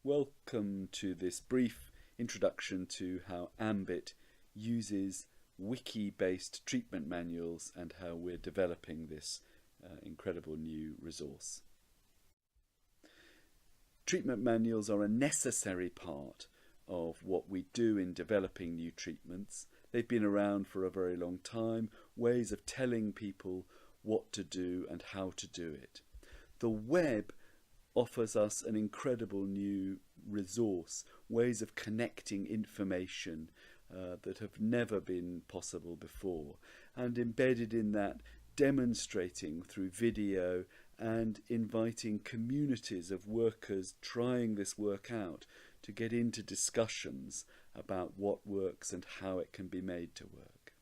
Welcome to this brief introduction to how AMBIT uses wiki-based treatment manuals and how we're developing this incredible new resource. Treatment manuals are a necessary part of what we do in developing new treatments. They've been around for a very long time, ways of telling people what to do and how to do it. The web offers us an incredible new resource, ways of connecting information that have never been possible before, and embedded in that, demonstrating through video and inviting communities of workers trying this work out to get into discussions about what works and how it can be made to work.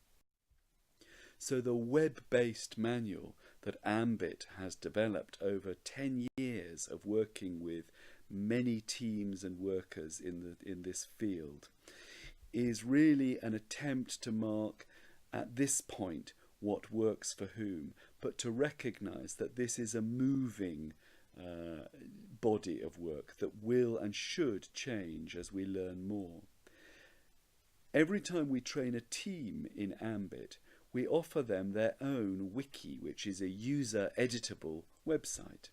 So the web-based manual that AMBIT has developed over 10 years of working with many teams and workers in this field is really an attempt to mark at this point what works for whom, but to recognise that this is a moving body of work that will and should change as we learn more. Every time we train a team in AMBIT, we offer them their own wiki, which is a user editable website.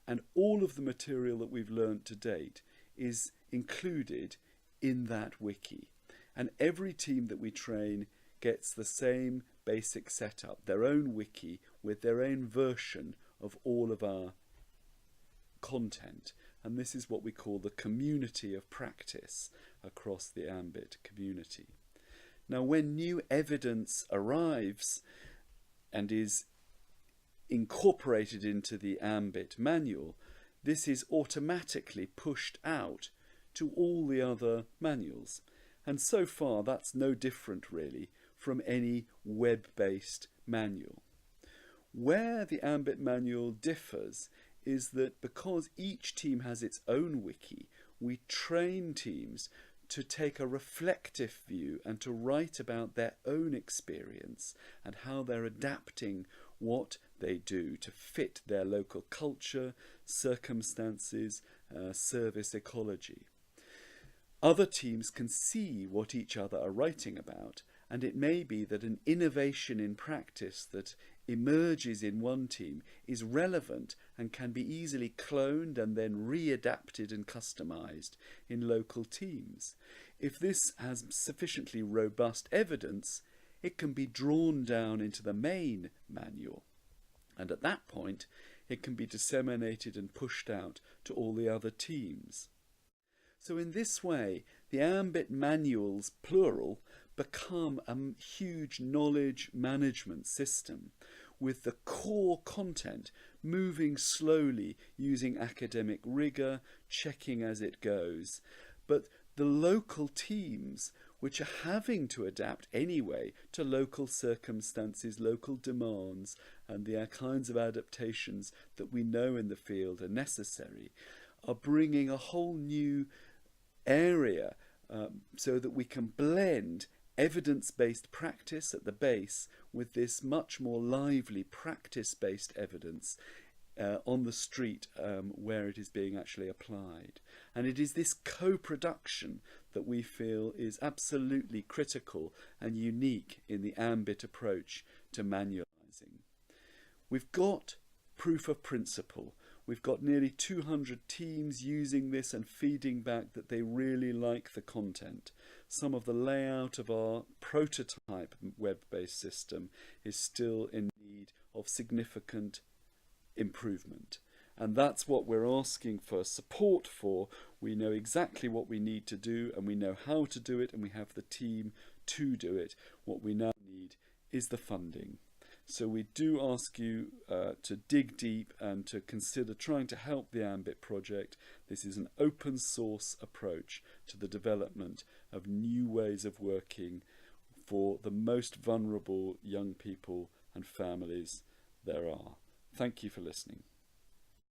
And all of the material that we've learned to date is included in that wiki. And every team that we train gets the same basic setup, their own wiki with their own version of all of our content. And this is what we call the community of practice across the AMBIT community. Now, when new evidence arrives and is incorporated into the AMBIT manual, this is automatically pushed out to all the other manuals. And so far, that's no different really from any web-based manual. Where the AMBIT manual differs is that because each team has its own wiki, we train teams to take a reflective view and to write about their own experience and how they're adapting what they do to fit their local culture, circumstances, service ecology. Other teams can see what each other are writing about, and it may be that an innovation in practice that emerges in one team is relevant and can be easily cloned and then readapted and customized in local teams. If this has sufficiently robust evidence, it can be drawn down into the main manual, and at that point it can be disseminated and pushed out to all the other teams. So in this way, the AMBIT manuals, plural, become a huge knowledge management system with the core content moving slowly using academic rigour, checking as it goes. But the local teams, which are having to adapt anyway to local circumstances, local demands, and the kinds of adaptations that we know in the field are necessary, are bringing a whole new area so that we can blend evidence-based practice at the base with this much more lively practice-based evidence on the street where it is being actually applied. And it is this co-production that we feel is absolutely critical and unique in the AMBIT approach to manualising. We've got proof of principle. We've got nearly 200 teams using this and feeding back that they really like the content. Some of the layout of our prototype web-based system is still in need of significant improvement. And that's what we're asking for support for. We know exactly what we need to do and we know how to do it and we have the team to do it. What we now need is the funding. So we do ask you to dig deep and to consider trying to help the AMBIT project. This is an open source approach to the development of new ways of working for the most vulnerable young people and families there are. Thank you for listening.